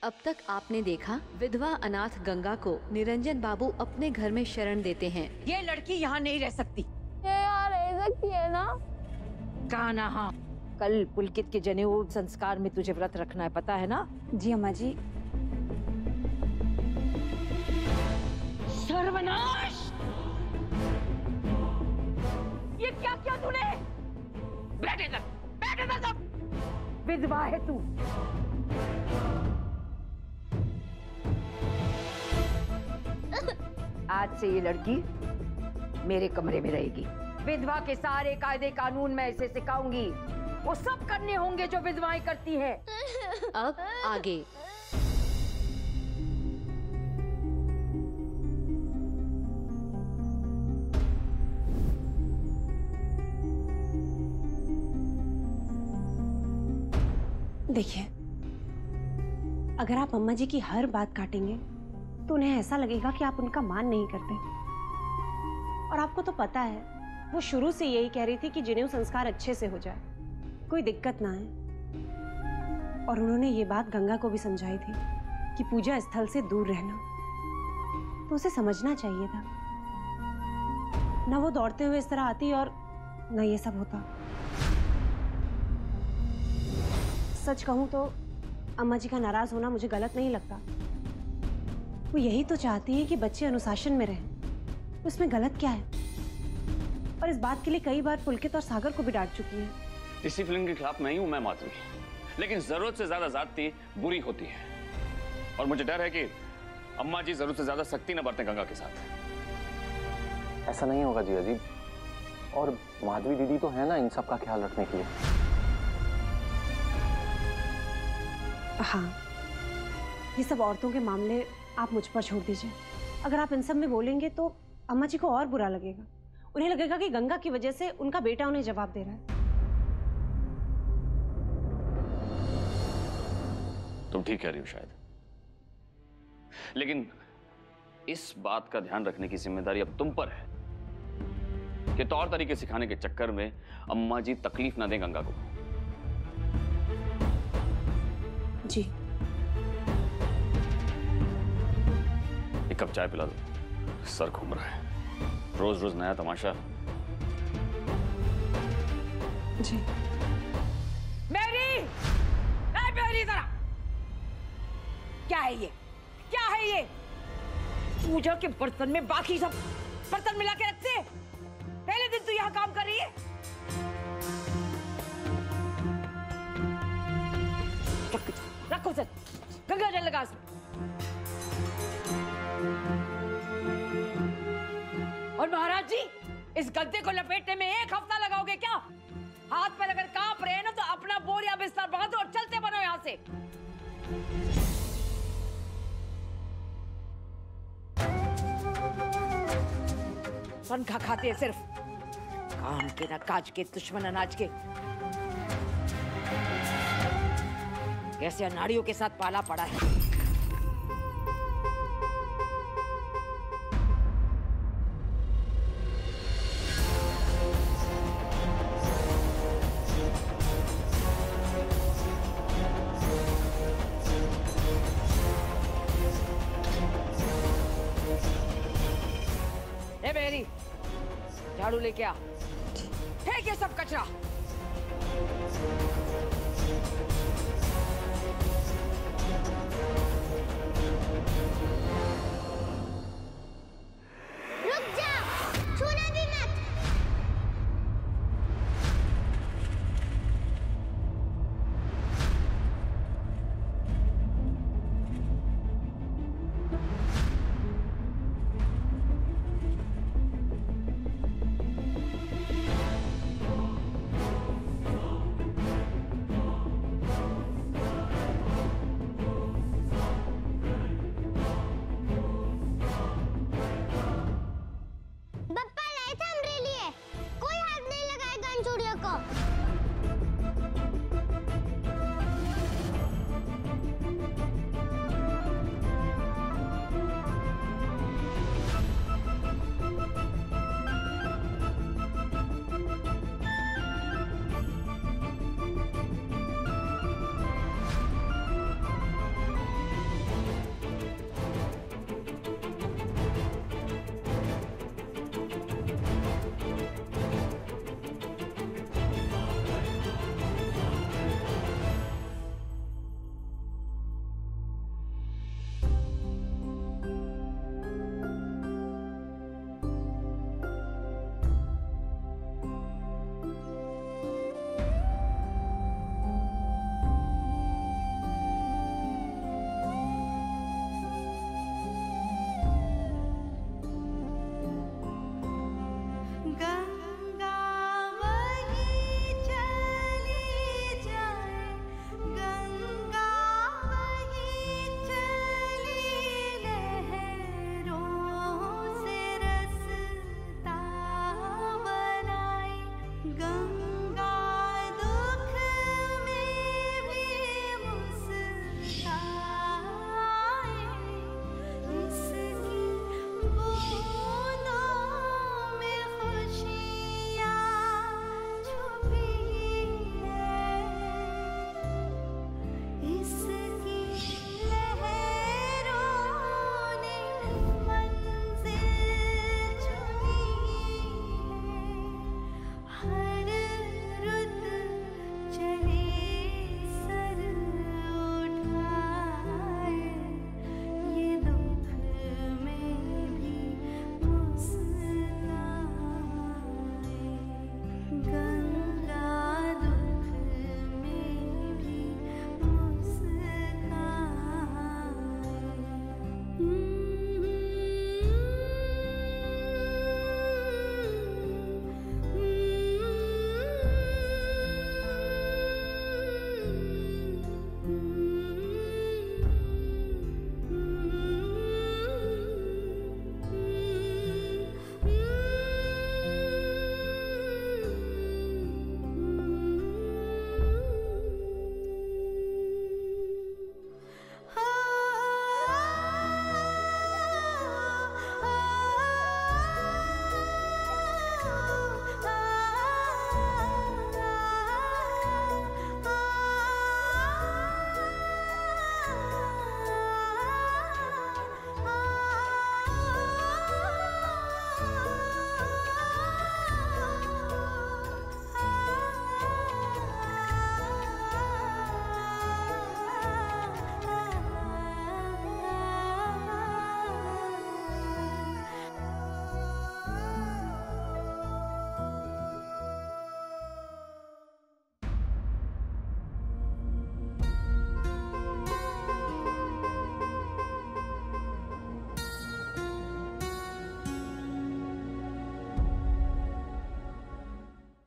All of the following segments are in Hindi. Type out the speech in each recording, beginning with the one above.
अब तक आपने देखा विधवा अनाथ गंगा को निरंजन बाबू अपने घर में शरण देते हैं। ये लड़की यहाँ नहीं रह सकती। ये यहाँ रह सकती है ना? कहा ना हाँ। कल पुलकित के जनेऊ संस्कार में तुझे व्रत रखना है, पता है ना? जी अम्मा जी। सर्वनाश! ये क्या किया तूने? बैठ इधर सब। विधवा है तू। आज से ये लड़की मेरे कमरे में रहेगी। विधवा के सारे कायदे कानून मैं इसे सिखाऊंगी। वो सब करने होंगे जो विधवाएं करती हैं। अब आगे। देखिए, अगर आप अम्मा जी की हर बात काटेंगे तो उन्हें ऐसा लगेगा कि आप उनका मान नहीं करते। और आपको तो पता है, वो शुरू से यही कह रही थी कि जनेऊ संस्कार अच्छे से हो जाए, कोई दिक्कत ना आए। और उन्होंने ये बात गंगा को भी समझाई थी कि पूजा स्थल से दूर रहना। तो उसे समझना चाहिए था। ना वो दौड़ते हुए इस तरह आती और ना ये सब होता। सच कहूं तो अम्मा जी का नाराज होना मुझे गलत नहीं लगता। वो यही तो चाहती है कि बच्चे अनुशासन में रहें। उसमें गलत क्या है? और इस बात के लिए कई बार पुलकित और सागर को भी डांट चुकी है। डिसिप्लिन के खिलाफ नहीं हूं मैं माधवी, लेकिन जरूरत से ज्यादा ज्यादती बुरी होती है। और मुझे डर है कि अम्मा जी जरूरत से ज्यादा सख्ती न बरतें गंगा के साथ। ऐसा नहीं होगा जिया जी। और माधवी दीदी तो है ना इन सब का ख्याल रखने के लिए। हाँ, ये सब औरतों के मामले आप मुझ पर छोड़ दीजिए। अगर आप इन सब में बोलेंगे तो अम्मा जी को और बुरा लगेगा। उन्हें लगेगा कि गंगा की वजह से उनका बेटा उन्हें जवाब दे रहा है। तुम ठीक कह रही हो शायद, लेकिन इस बात का ध्यान रखने की जिम्मेदारी अब तुम पर है कि तौर तरीके सिखाने के चक्कर में अम्मा जी तकलीफ ना दें गंगा को। जी। एक कप चाय पिला दो, सर घूम रहा है। रोज रोज नया तमाशा। जी। मेरी जरा, क्या है ये? क्या है ये? पूजा के बर्तन में बाकी सब बर्तन मिला के रखते हैं। पहले दिन तू यहाँ काम कर रही है। रखो सर, गंगा जल लगा उसमें। और महाराज जी, इस गद्दे को लपेटने में 1 हफ्ता लगाओगे क्या? हाथ पर अगर कांप रहे हैं ना तो अपना बोरिया बिस्तर बांधो और चलते बनो यहां से। पंखा खाते हैं सिर्फ, काम के ना काज के, दुश्मन अनाज के। कैसे अनाड़ियों के साथ पाला पड़ा है। ए मेरी, झाड़ू लेके आ। फेंक ये सब कचरा। रुक जा, छूने भी मत।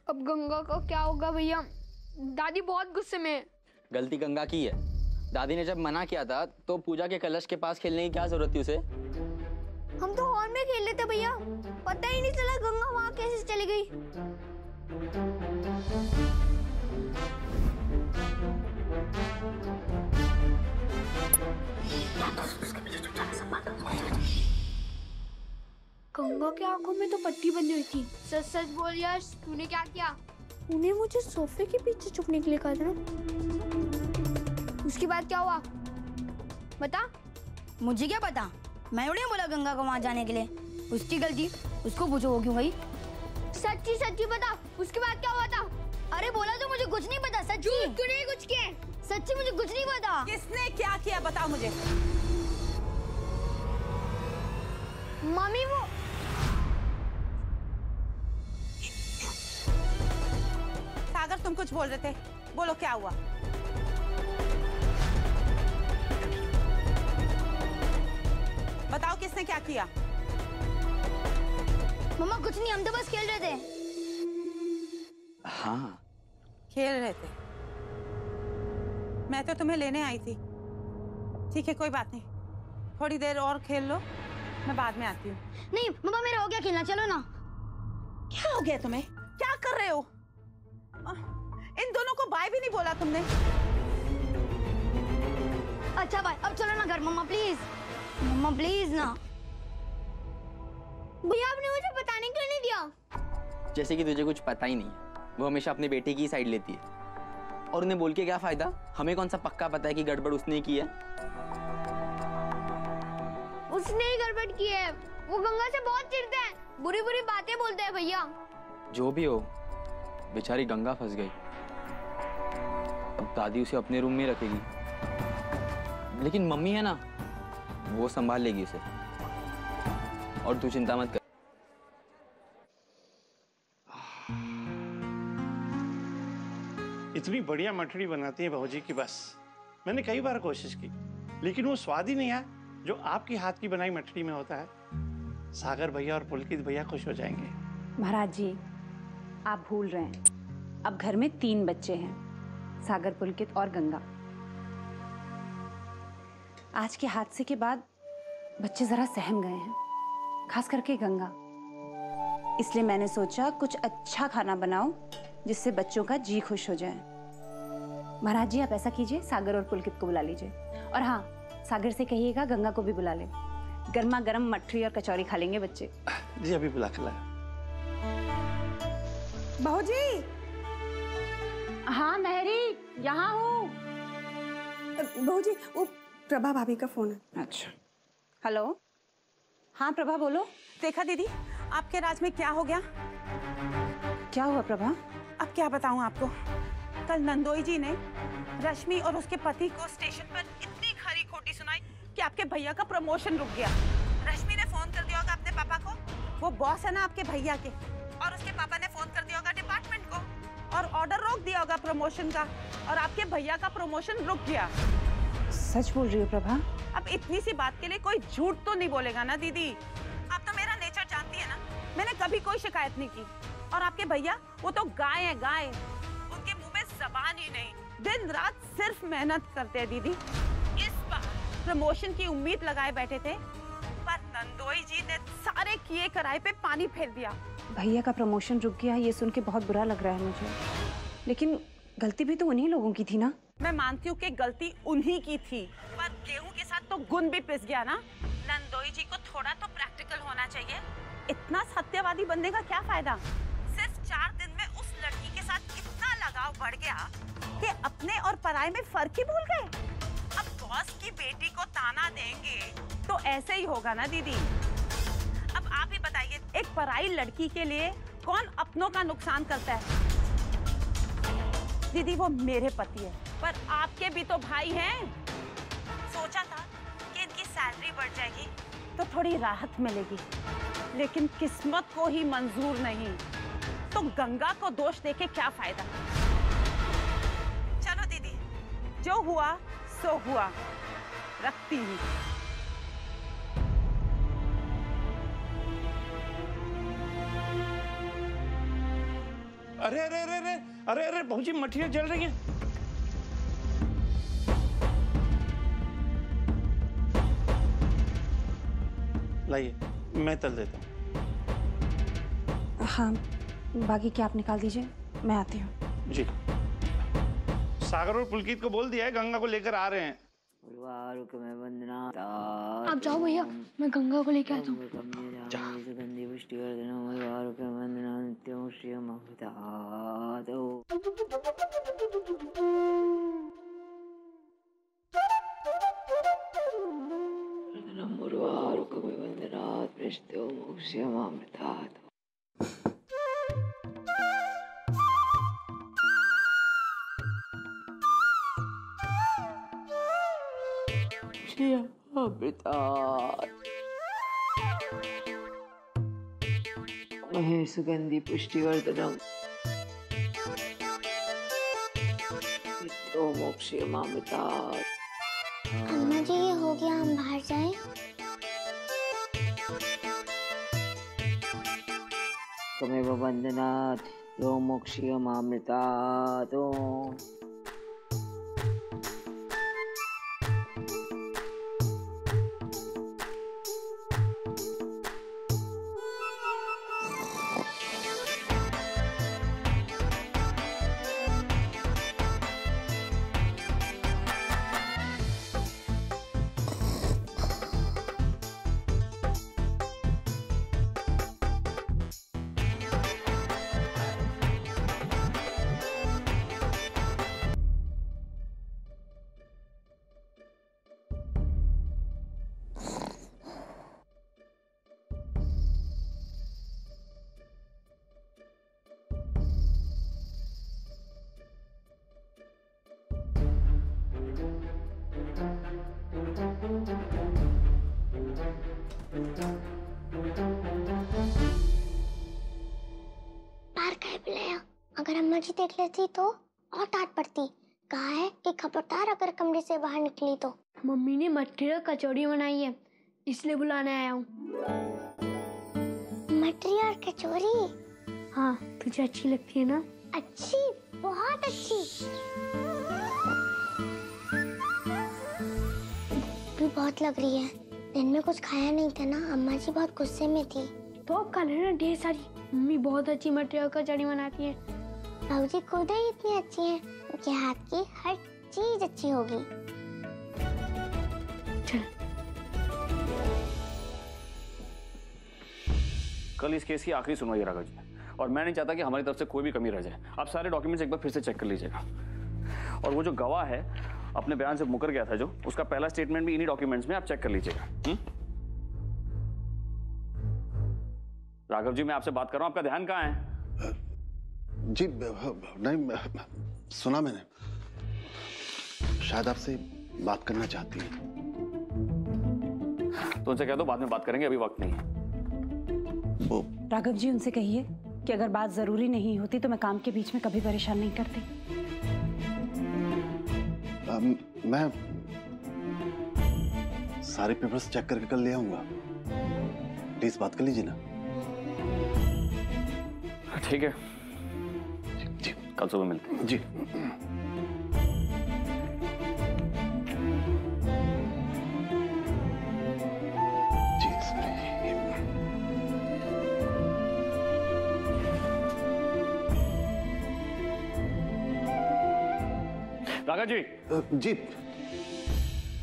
अब गंगा का क्या होगा भैया? दादी बहुत गुस्से में है। गलती गंगा की है। दादी ने जब मना किया था तो पूजा के कलश के पास खेलने की क्या जरूरत थी उसे? हम तो हॉल में खेल रहे थे भैया, पता ही नहीं चला गंगा वहाँ कैसे चली गई। गंगा के आंखों में तो पट्टी बंधी हुई थी। सच सच बोल यार, तूने क्या किया? तूने मुझे सोफे के पीछे छुपने के लिए कहा था ना। उसके बाद क्या हुआ बता। मुझे क्या पता, मैं उन्हें बोला गंगा को वहाँ जाने के लिए। उसकी गलती, उसको पूछो वो क्यों गई। सच्ची सच्ची बता, उसके बाद क्या हुआ था? अरे बोला तो मुझे कुछ नहीं पता। सच्ची तूने कुछ किया? सच्ची मुझे कुछ नहीं पता। किसने क्या किया बताओ मुझे। मम्मी वो सागर तुम कुछ बोल रहे थे, बोलो क्या हुआ। बताओ किसने क्या किया। मम्मा कुछ नहीं, हम तो बस खेल रहे थे। हाँ खेल रहे थे। मैं तो तुम्हें लेने आई थी। ठीक है कोई बात नहीं, थोड़ी देर और खेल लो, मैं बाद में आती हूँ। नहीं मम्मा मेरा हो गया खेलना, चलो ना। क्या हो गया तुम्हें, क्या कर रहे हो? इन दोनों को बाय भी नहीं बोला तुमने। अच्छा भाई अब चलो ना घर। मम्मा प्लीज, मम्मा प्लीज ना। भैया आपने मुझे बताने के लिए नहीं दिया। जैसे कि तुझे कुछ पता ही नहीं है। वो हमेशा अपने बेटे की साइड लेती है, और उन्हें बोल के क्या फायदा? हमें कौन सा पक्का पता है कि गड़बड़ उसने की है? उसने ही गड़बड़ की है। वो गंगा से बहुत चिढ़ते हैं, बुरी बुरी बातें बोलते हैं भैया। जो भी हो, बेचारी गंगा फंस गई। अब दादी उसे अपने रूम में रखेगी, लेकिन मम्मी है ना, वो संभाल लेगी उसे। और तू चिंता मत कर। इतनी बढ़िया मठड़ी बनाती है भौजी की, बस मैंने कई बार कोशिश की, लेकिन वो स्वाद ही नहीं आया जो आपकी हाथ की बनाई मठड़ी में होता है। सागर भैया और पुलकित भैया खुश हो जाएंगे। महाराज जी, आप भूल रहे हैं, अब घर में 3 बच्चे हैं, सागर, पुलकित और गंगा। आज के हादसे के बाद बच्चे जरा सहम गए हैं, खास करके गंगा। इसलिए मैंने सोचा कुछ अच्छा खाना बनाओ जिससे बच्चों का जी खुश हो जाए। महाराज जी आप ऐसा कीजिए, सागर और पुलकित को बुला लीजिए, और हाँ सागर से कहिएगा गंगा को भी बुला ले। गर्मा गर्म मठरी और कचौरी खा लेंगे बच्चे। जी अभी बुला के लाया। बहू जी। हाँ महरी, यहाँ हूँ। बहू जी वो प्रभा भाभी का फोन है। अच्छा हेलो। हाँ प्रभा बोलो। देखा दीदी, आपके राज में क्या हो गया? क्या हुआ प्रभा? अब क्या बताऊं आपको। कल नंदोई जी ने रश्मि और उसके पति को स्टेशन पर इतनी खरी खोटी सुनाई कि आपके भैया का प्रमोशन रुक गया। रश्मि ने फोन कर दिया होगा अपने पापा को, वो बॉस है ना आपके भैया के, और उसके पापा ने फोन कर दिया होगा डिपार्टमेंट को और ऑर्डर रोक दिया होगा प्रमोशन का, और आपके भैया का प्रमोशन रुक गया। सच बोल रही हो प्रभा? अब इतनी सी बात के लिए कोई झूठ तो नहीं बोलेगा ना दीदी। आप तो मेरा नेचर जानती है ना, मैंने कभी कोई शिकायत नहीं की। और आपके भैया वो तो गाय है गाय, उनके मुंह में जबान ही नहीं, दिन रात सिर्फ मेहनत करते हैं दीदी। इस बार प्रमोशन की उम्मीद लगाए बैठे थे, पर नंदोई जी ने सारे किए कराए पे पानी फेर दिया। भैया का प्रमोशन रुक गया ये सुन के बहुत बुरा लग रहा है मुझे, लेकिन गलती भी तो उन्हीं लोगों की थी ना। मैं मानती हूँ कि गलती उन्हीं की थी, पर गेहूं के साथ तो गुण भी पिस गया ना। नंदोई जी को थोड़ा तो प्रैक्टिकल होना चाहिए। इतना सत्यवादी बनने का क्या फायदा? सिर्फ 4 दिन में उस लड़की के साथ इतना लगाव बढ़ गया कि अपने और पराये में फर्क ही भूल गए। अब बॉस की बेटी को ताना देंगे तो ऐसे ही होगा ना दीदी। अब आप ही बताइए, एक पराई लड़की के लिए कौन अपनों का नुकसान करता है? दीदी वो मेरे पति है, पर आपके भी तो भाई हैं। सोचा था कि इनकी सैलरी बढ़ जाएगी तो थोड़ी राहत मिलेगी, लेकिन किस्मत को ही मंजूर नहीं, तो गंगा को दोष देके क्या फायदा। चलो दीदी, जो हुआ सो हुआ, रखती हूँ। अरे अरे अरे अरे अरे अरे भाऊजी मठिया जल रही है। लाइए मैं तल देता हूँ। हाँ बाकी क्या आप निकाल दीजिए, मैं आती हूँ। जी सागर और पुलकित को बोल दिया है गंगा को लेकर आ रहे हैं। आप जाओ भैया, मैं गंगा को लेके आता हूँ। सुगंधि पुष्टिवर्धनम मोक्षमामृतात्। अम्मा जी ये हो गया, हम बाहर जाएं? तमेव बंधनात् यो मोक्षमामृतात्। अगर अम्मा जी देख लेती तो और डांट पड़ती। कहा है कि खबरदार अगर कमरे से बाहर निकली तो। मम्मी ने मट्ठी और कचौड़ी बनाई है, इसलिए बुलाने आया हूँ। मट्ठी और कचौड़ी? हाँ, तुझे अच्छी लगती है ना? अच्छी, बहुत अच्छी। भी बहुत लग रही है। दिन में कुछ खाया नहीं था ना, अम्मा जी बहुत गुस्से में थी। तो अब खा लेना ढेर सारी। मम्मी बहुत अच्छी मट्ठी और कचौड़ी बनाती है। भाऊजी खुद ही इतनी अच्छी हैं, उनके हाथ की हर चीज अच्छी होगी। चल। कल इस केस की आखिरी सुनवाई है राघव जी, और मैं नहीं चाहता कि हमारी तरफ से कोई भी कमी रह जाए। आप सारे डॉक्यूमेंट्स एक बार फिर से चेक कर लीजिएगा, और वो जो गवाह है अपने बयान से मुकर गया था जो, उसका पहला स्टेटमेंट भी इन्हीं डॉक्यूमेंट्स में आप चेक कर लीजिएगा। राघव जी मैं आपसे बात कर रहा हूं, आपका ध्यान कहाँ है? जी नहीं, सुना मैंने, शायद आपसे बात करना चाहती है। तो उनसे कह दो बाद में बात करेंगे, अभी वक्त नहीं है। वो राघव जी, उनसे कहिए कि अगर बात जरूरी नहीं होती तो मैं काम के बीच में कभी परेशान नहीं करती। मैं सारे पेपर्स चेक करके कल ले आऊंगा, प्लीज बात कर लीजिए ना। ठीक है जी, कल सुबह मिलते हैं। जी राघव जी। जी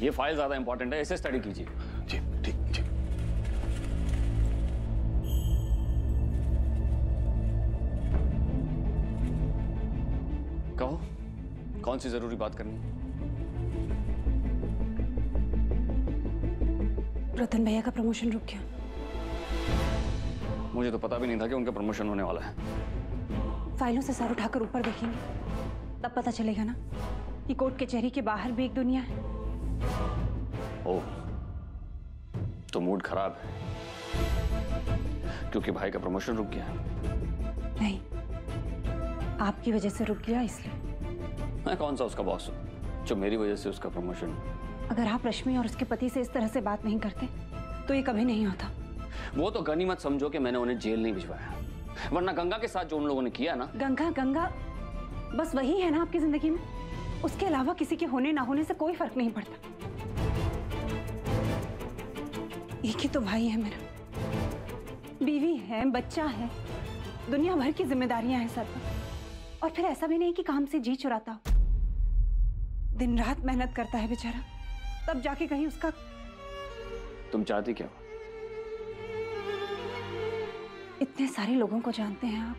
ये फाइल ज्यादा इंपॉर्टेंट है, इसे स्टडी कीजिए। जी ठीक जी। कहो, कौन सी जरूरी बात करनी है? रतन भैया का प्रमोशन रुक गया। मुझे तो पता भी नहीं था कि उनका प्रमोशन होने वाला है। फाइलों से सर उठाकर ऊपर देखेंगे, तब पता चलेगा ना कि कोर्ट कचहरी के बाहर भी एक दुनिया है। ओह, तो मूड खराब है क्योंकि भाई का प्रमोशन रुक गया। नहीं, आपकी वजह से रुक गया इसलिए। मैं कौन सा उसका बॉस हूं जो मेरी वजह से उसका प्रमोशन। अगर आप रश्मि और उसके पति से इस तरह से बात नहीं करते तो ये कभी नहीं होता। वो तो गनीमत समझो कि मैंने उन्हें जेल नहीं भिजवाया, वरना गंगा के साथ जो उन लोगों ने किया ना। गंगा बस वही है ना आपकी जिंदगी में? उसके अलावा किसी के होने ना होने से कोई फर्क नहीं पड़ता। एक ही तो भाई है मेरा, बीवी है, बच्चा है, दुनिया भर की जिम्मेदारियां हैं सर पर। और फिर ऐसा भी नहीं कि काम से जी चुराता हो, दिन रात मेहनत करता है बेचारा, तब जाके कहीं उसका। तुम चाहती क्या हो? इतने सारे लोगों को जानते हैं आप,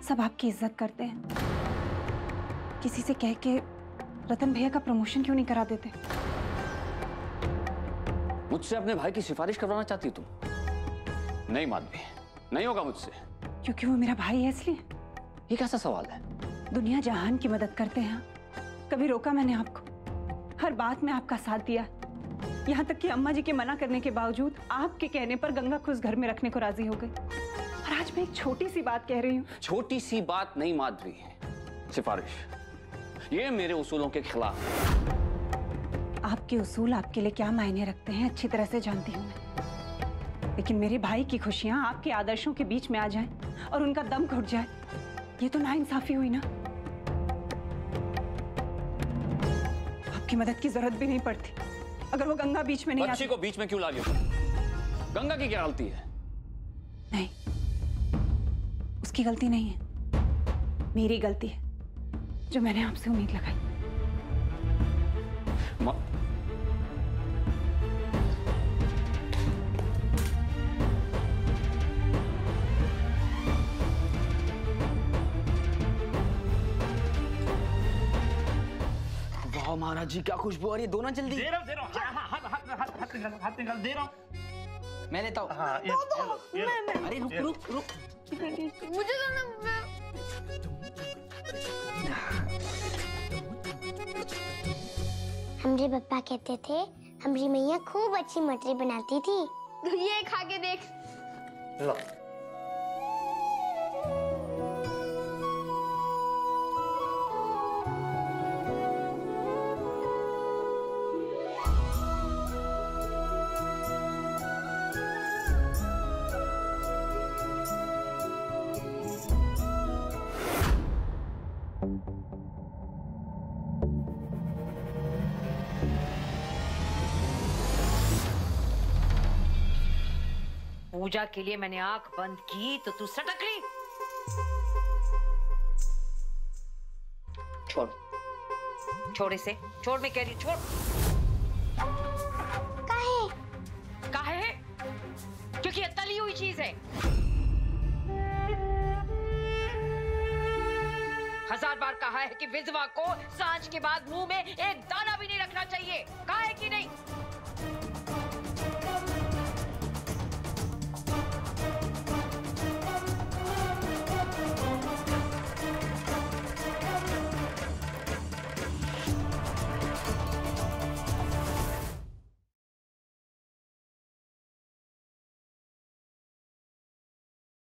सब आपकी इज्जत करते हैं। किसी से कह के रतन भैया का प्रमोशन क्यों नहीं करा देते? मुझसे अपने भाई की सिफारिश करवाना चाहती तुम? नहीं माधवी, नहीं होगा मुझसे। क्योंकि वो मेरा भाई है इसलिए? ये कैसा सवाल है? दुनिया जहान की मदद करते हैं, कभी रोका मैंने आपको? हर बात में आपका साथ दिया, यहाँ तक कि अम्मा जी के मना करने के बावजूद आपके कहने पर गंगा को उस घर में रखने को राजी हो गई। और आज मैं एक छोटी सी बात कह रही हूँ। छोटी सी बात नहीं माधवी, सिफारिश। ये मेरे उसूलों के खिलाफ है। आपके उसूल आपके लिए क्या मायने रखते हैं अच्छी तरह से जानती हूँ मैं, लेकिन मेरे भाई की खुशियां आपके आदर्शों के बीच में आ जाएं और उनका दम घुट जाए, ये तो नाइंसाफी हुई ना। आपकी मदद की जरूरत भी नहीं पड़ती अगर वो गंगा बीच में नहीं आती। बच्ची को बीच में क्यों ला रही हो? गंगा की क्या गलती है? नहीं, उसकी गलती नहीं है, मेरी गलती है जो मैंने आपसे उम्मीद लगाई। वाह महाराज जी, क्या खुशबू आ रही है। दो ना जल्दी। दे रहा हूं। हाथ निकाल दे रहा हूं। मैं लेता हूँ। हाँ, अरे रुक। मुझे हमरे पप्पा कहते थे हमरी मैया खूब अच्छी मटरी बनाती थी। तो ये खा के देख। लो। पूजा के लिए मैंने आंख बंद की तो तू सटक ली। छोड़ इसे, छोड़, मैं कह रही छोड़। काहे है? क्योंकि ये तली हुई चीज है। 1000 बार कहा है कि विधवा को सांझ के बाद मुंह में एक दाना भी नहीं रखना चाहिए। कहा है कि नहीं?